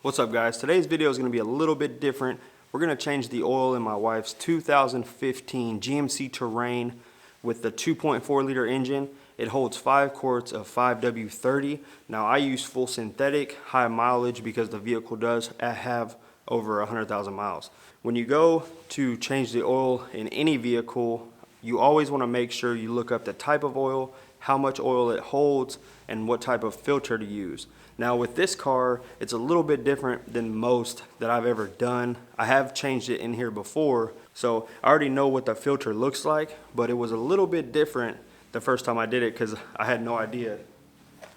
What's up guys? Today's video is going to be a little bit different. We're going to change the oil in my wife's 2015 GMC Terrain with the 2.4 liter engine. It holds 5 quarts of 5W30. Now I use full synthetic, high mileage because the vehicle does have over 100,000 miles. When you go to change the oil in any vehicle, you always want to make sure you look up the type of oil, how much oil it holds, and what type of filter to use. Now with this car, it's a little bit different than most that I've ever done. I have changed it in here before, so I already know what the filter looks like, but it was a little bit different the first time I did it because I had no idea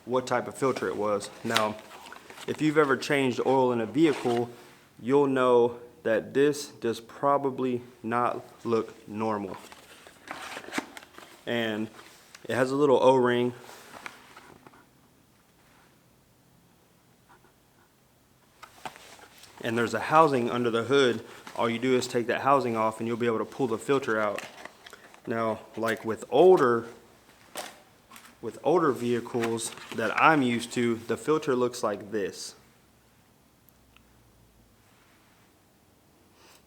what type of filter it was. Now, if you've ever changed oil in a vehicle, you'll know that this does probably not look normal. And it has a little O-ring. And there's a housing under the hood. All you do is take that housing off and you'll be able to pull the filter out. Now, like with older vehicles that I'm used to, the filter looks like this.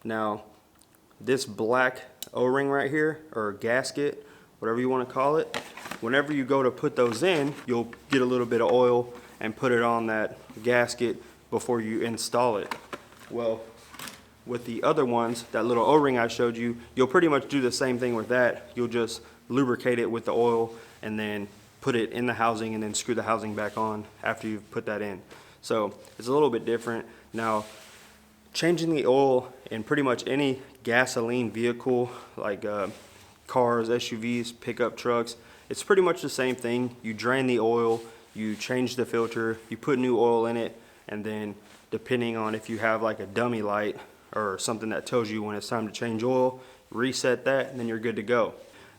Now, this black O-ring right here, or gasket, whatever you want to call it, whenever you go to put those in, you'll get a little bit of oil and put it on that gasket before you install it. Well, with the other ones, that little O-ring I showed you, you'll pretty much do the same thing with that. You'll just lubricate it with the oil and then put it in the housing and then screw the housing back on after you've put that in. So it's a little bit different. Now, changing the oil in pretty much any gasoline vehicle, like cars, SUVs, pickup trucks, it's pretty much the same thing. You drain the oil, you change the filter, you put new oil in it, and then depending on if you have like a dummy light or something that tells you when it's time to change oil, reset that and then you're good to go.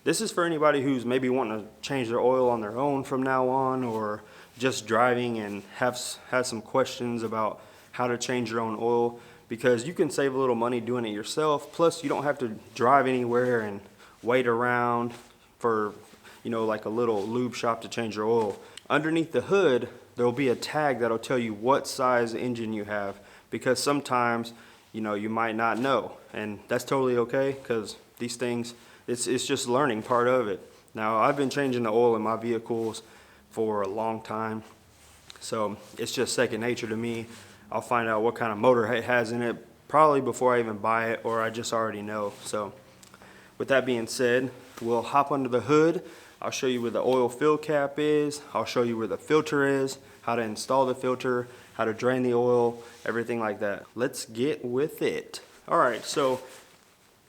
This is for anybody who's maybe wanting to change their oil on their own from now on, or just driving and has some questions about how to change your own oil, because you can save a little money doing it yourself. Plus you don't have to drive anywhere and wait around for, you know, like a little lube shop to change your oil. Underneath the hood, there will be a tag that'll tell you what size engine you have, because sometimes, you know, you might not know, and that's totally okay, because these things, it's just learning part of it. Now, I've been changing the oil in my vehicles for a long time, so it's just second nature to me. I'll find out what kind of motor it has in it probably before I even buy it, or I just already know. So with that being said, we'll hop under the hood. I'll show you where the oil fill cap is. I'll show you where the filter is, how to install the filter, how to drain the oil, everything like that. Let's get with it. All right, so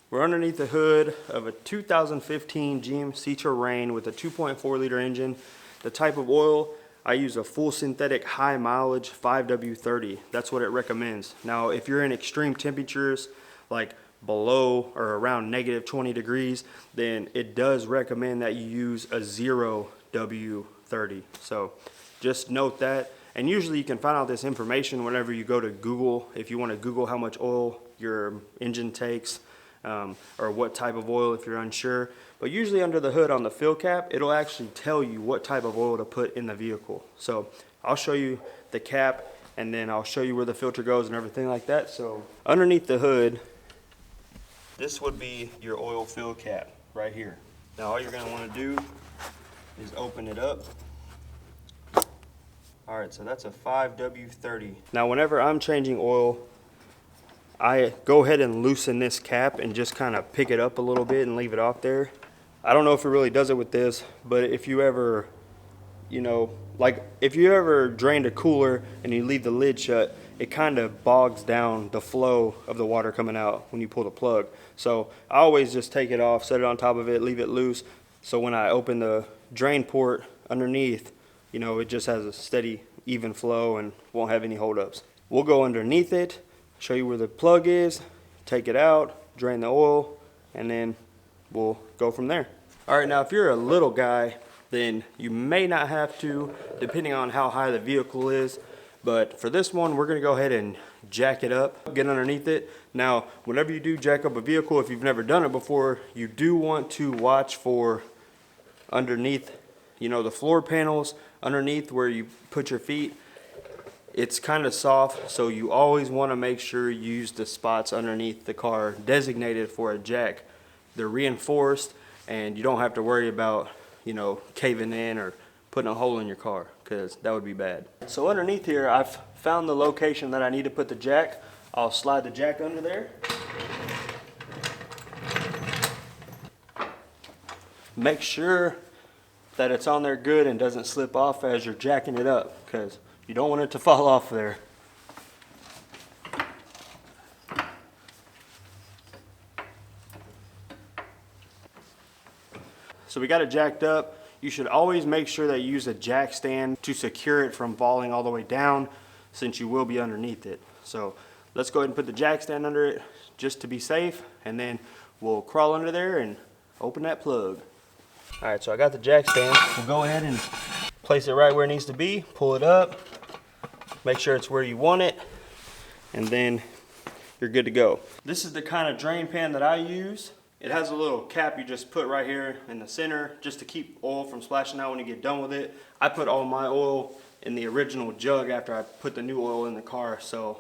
we're underneath the hood of a 2015 GMC Terrain with a 2.4 liter engine. The type of oil, I use a full synthetic high mileage 5W30. That's what it recommends. Now, if you're in extreme temperatures, like below or around -20 degrees, then it does recommend that you use a 0W30. So just note that. And usually you can find out this information whenever you go to Google, if you want to Google how much oil your engine takes, or what type of oil if you're unsure. But usually under the hood on the fill cap, it'll actually tell you what type of oil to put in the vehicle. So I'll show you the cap and then I'll show you where the filter goes and everything like that. So underneath the hood, this would be your oil fill cap right here. Now all you're going to want to do is open it up. Alright, so that's a 5W30. Now whenever I'm changing oil, I go ahead and loosen this cap and just kind of pick it up a little bit and leave it off there. I don't know if it really does it with this, but if you ever, you know, like if you ever drained a cooler and you leave the lid shut, it kind of bogs down the flow of the water coming out when you pull the plug. So I always just take it off, set it on top of it, leave it loose. So when I open the drain port underneath, you know, it just has a steady, even flow and won't have any holdups. We'll go underneath it, show you where the plug is, take it out, drain the oil, and then we'll go from there. All right, now if you're a little guy, then you may not have to, depending on how high the vehicle is. But for this one, we're gonna go ahead and jack it up, get underneath it. Now, whenever you do jack up a vehicle, if you've never done it before, you do want to watch for underneath, you know, the floor panels, underneath where you put your feet. it's kind of soft, so you always want to make sure you use the spots underneath the car designated for a jack. They're reinforced, and you don't have to worry about, you know, caving in or putting a hole in your car, because that would be bad. So underneath here, I've found the location that I need to put the jack. I'll slide the jack under there. Make sure that it's on there good and doesn't slip off as you're jacking it up, because you don't want it to fall off there. So we got it jacked up. You should always make sure that you use a jack stand to secure it from falling all the way down, since you will be underneath it. So let's go ahead and put the jack stand under it just to be safe, and then we'll crawl under there and open that plug. All right, so I got the jack stand. We'll go ahead and place it right where it needs to be, pull it up, make sure it's where you want it, and then you're good to go. This is the kind of drain pan that I use. It has a little cap you just put right here in the center just to keep oil from splashing out when you get done with it. I put all my oil in the original jug after I put the new oil in the car, so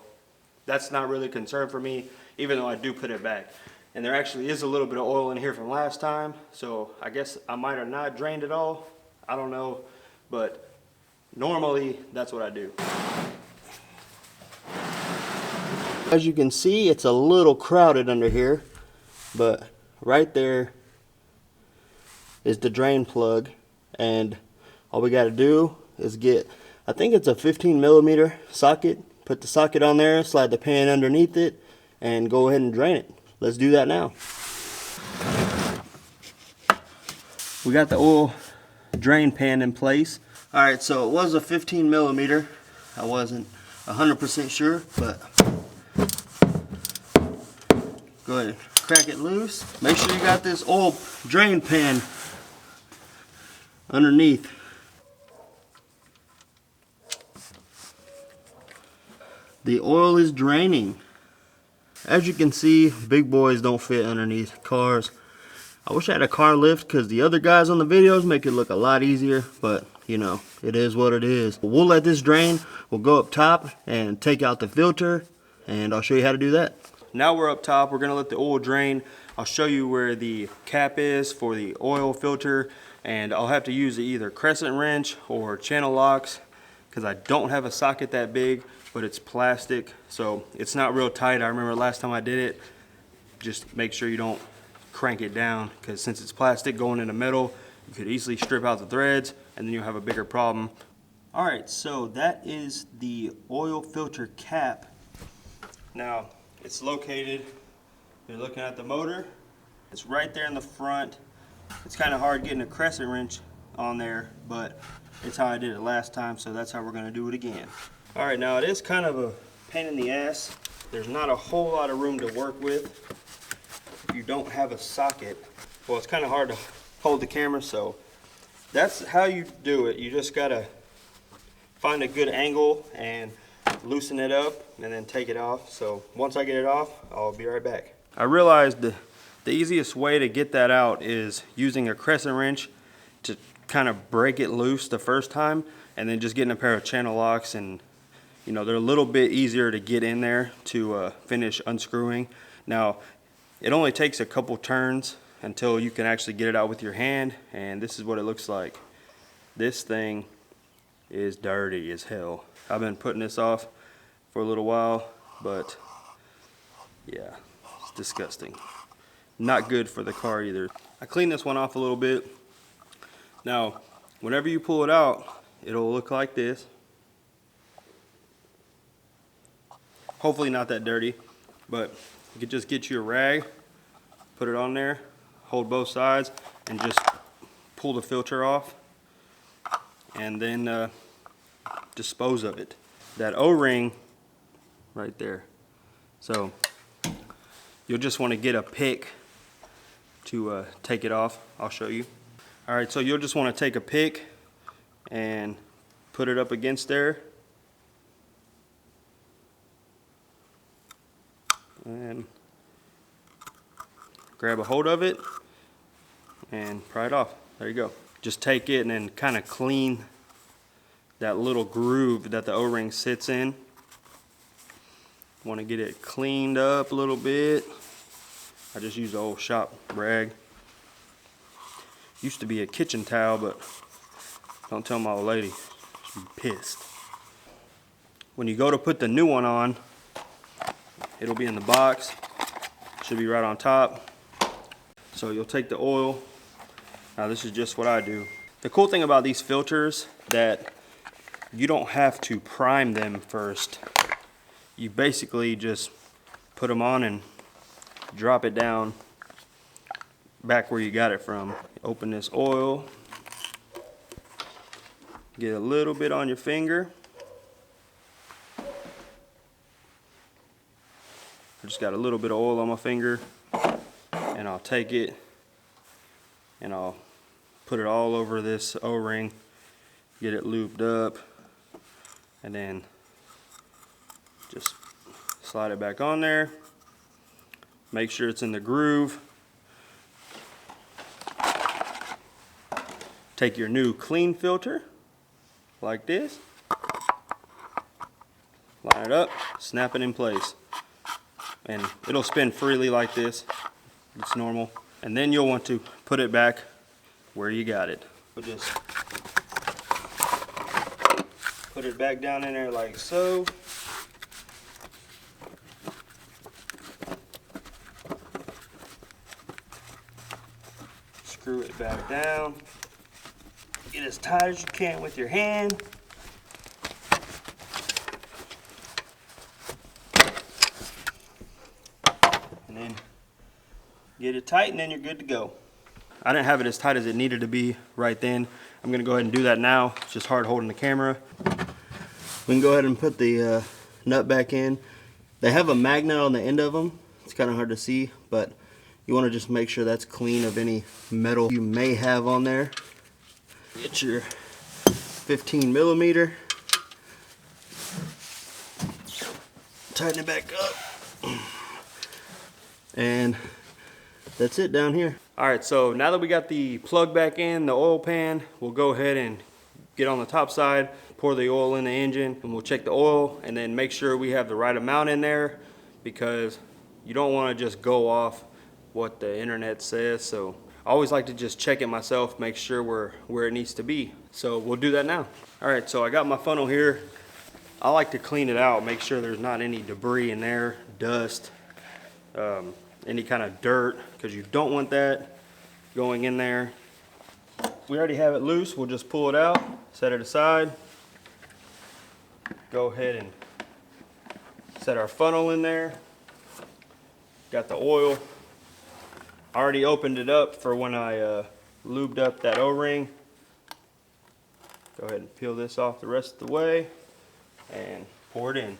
that's not really a concern for me, even though I do put it back. And there actually is a little bit of oil in here from last time, so I guess I might have not drained it all. I don't know, but normally that's what I do. As you can see, it's a little crowded under here, but right there is the drain plug, and all we got to do is get, I think it's a 15mm socket, put the socket on there, slide the pan underneath it, and go ahead and drain it. Let's do that now. We got the oil drain pan in place. All right, so it was a 15mm. I wasn't 100% sure, but go ahead and crack it loose. Make sure you got this oil drain pan underneath. The oil is draining. As you can see, big boys don't fit underneath cars. I wish I had a car lift, because the other guys on the videos make it look a lot easier, but you know, it is what it is. We'll let this drain. We'll go up top and take out the filter, and I'll show you how to do that. Now we're up top, we're gonna let the oil drain. I'll show you where the cap is for the oil filter, and I'll have to use either crescent wrench or channel locks, because I don't have a socket that big, but it's plastic, so it's not real tight. I remember last time I did it, just make sure you don't crank it down, because since it's plastic going into metal, you could easily strip out the threads, and then you'll have a bigger problem. All right, so that is the oil filter cap. Now, it's located, you're looking at the motor, it's right there in the front. It's kind of hard getting a crescent wrench on there, but it's how I did it last time, so that's how we're gonna do it again. All right, now it is kind of a pain in the ass. There's not a whole lot of room to work with if you don't have a socket. Well, it's kind of hard to hold the camera, so that's how you do it. You just gotta find a good angle and loosen it up and then take it off. So once I get it off, I'll be right back. I realized the easiest way to get that out is using a crescent wrench to kind of break it loose the first time, and then just getting a pair of channel locks, and you know, they're a little bit easier to get in there to finish unscrewing. Now, it only takes a couple turns until you can actually get it out with your hand, and this is what it looks like. This thing is dirty as hell. I've been putting this off for a little while, but yeah, it's disgusting. Not good for the car either. I cleaned this one off a little bit. Now, whenever you pull it out, it'll look like this. Hopefully not that dirty, but you could just get you a rag, put it on there, hold both sides, and just pull the filter off, and then dispose of it. That O-ring right there. So you'll just want to get a pick to take it off. I'll show you. All right, so you'll just want to take a pick and put it up against there. And grab a hold of it and pry it off. There you go. Just take it and then kind of clean that little groove that the O-ring sits in. Want to get it cleaned up a little bit. I just use the old shop rag. Used to be a kitchen towel, but don't tell my old lady. She'd be pissed. When you go to put the new one on, it'll be in the box. Should be right on top. So you'll take the oil. Now this is just what I do. The cool thing about these filters that you don't have to prime them first. You basically just put them on and drop it down back where you got it from. Open this oil. Get a little bit on your finger. I just got a little bit of oil on my finger, and I'll take it and I'll put it all over this O-ring, get it lubed up, and then just slide it back on there. Make sure it's in the groove. Take your new clean filter like this, line it up, snap it in place, and it'll spin freely like this. It's normal. And then you'll want to put it back where you got it. We'll just put it back down in there like so. Screw it back down. Get as tight as you can with your hand. And then get it tight, and then you're good to go. I didn't have it as tight as it needed to be right then. I'm gonna go ahead and do that now. It's just hard holding the camera. We can go ahead and put the nut back in. They have a magnet on the end of them. It's kind of hard to see, but you want to just make sure that's clean of any metal you may have on there. Get your 15 millimeter. Tighten it back up. And that's it down here. All right, so now that we got the plug back in, the oil pan, we'll go ahead and get on the top side, pour the oil in the engine, and we'll check the oil and then make sure we have the right amount in there, because you don't want to just go off what the internet says. So I always like to just check it myself, make sure we're where it needs to be. So we'll do that now. All right, so I got my funnel here. I like to clean it out, make sure there's not any debris in there, dust, any kind of dirt, because you don't want that going in there. We already have it loose. We'll just pull it out, set it aside. Go ahead and set our funnel in there. Got the oil. I already opened it up for when I lubed up that O-ring. Go ahead and peel this off the rest of the way and pour it in.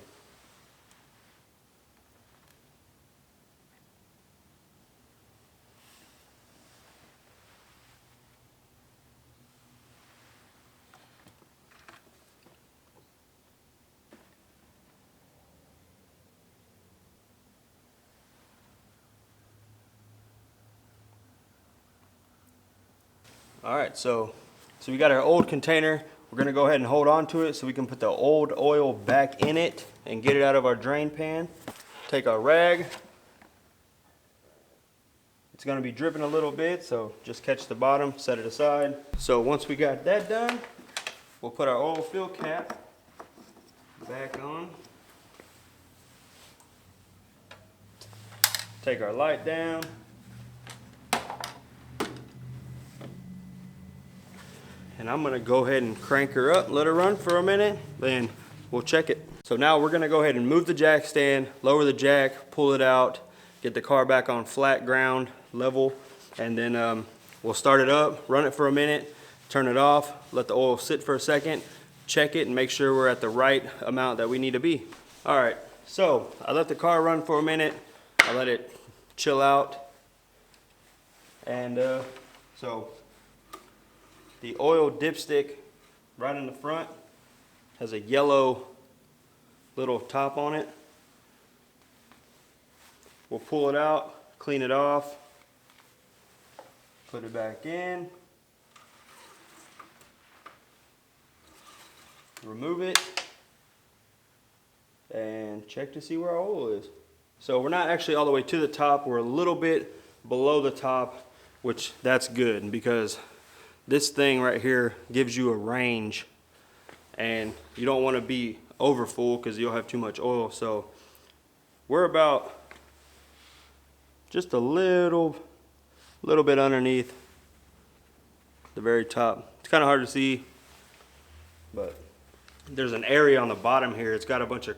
All right, so we got our old container. We're gonna go ahead and hold on to it so we can put the old oil back in it and get it out of our drain pan. Take our rag. It's gonna be dripping a little bit, so just catch the bottom, set it aside. So once we got that done, we'll put our oil fill cap back on. Take our light down. And I'm gonna go ahead and crank her up, let her run for a minute, then we'll check it. So now we're gonna go ahead and move the jack stand, lower the jack, pull it out, get the car back on flat ground level, and then we'll start it up, run it for a minute, turn it off, let the oil sit for a second, check it, and make sure we're at the right amount that we need to be. All right, so I let the car run for a minute, I let it chill out, and so the oil dipstick right in the front has a yellow little top on it. We'll pull it out, clean it off, put it back in. remove it, and check to see where our oil is. So we're not actually all the way to the top, we're a little bit below the top, which that's good because this thing right here gives you a range and you don't want to be over full because you'll have too much oil. So we're about just a little bit underneath the very top. It's kind of hard to see, but there's an area on the bottom here. It's got a bunch of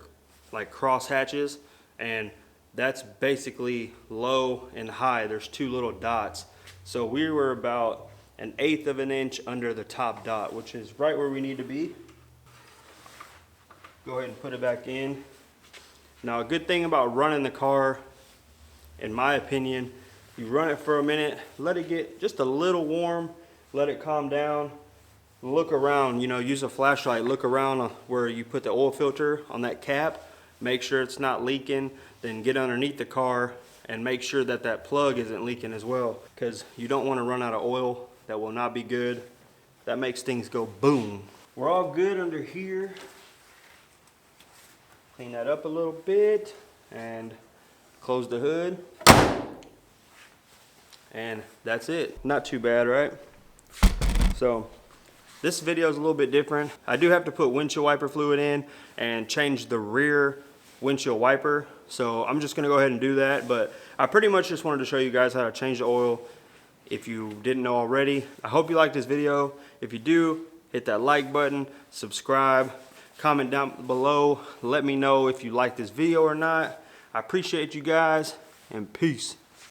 like cross hatches, and that's basically low and high. There's two little dots. So we were about 1/8 of an inch under the top dot, which is right where we need to be. Go ahead and put it back in. Now, a good thing about running the car, in my opinion, you run it for a minute, let it get just a little warm, let it calm down, look around, you know, use a flashlight, look around where you put the oil filter on that cap, make sure it's not leaking, then get underneath the car and make sure that that plug isn't leaking as well, because you don't want to run out of oil. That will not be good. That makes things go boom. We're all good under here. Clean that up a little bit and close the hood. And that's it. Not too bad, right? So this video is a little bit different. I do have to put windshield wiper fluid in and change the rear windshield wiper. So I'm just gonna go ahead and do that. But I pretty much just wanted to show you guys how to change the oil if you didn't know already. I hope you liked this video. If you do, hit that like button, subscribe, comment down below. Let me know if you like this video or not. I appreciate you guys, and peace.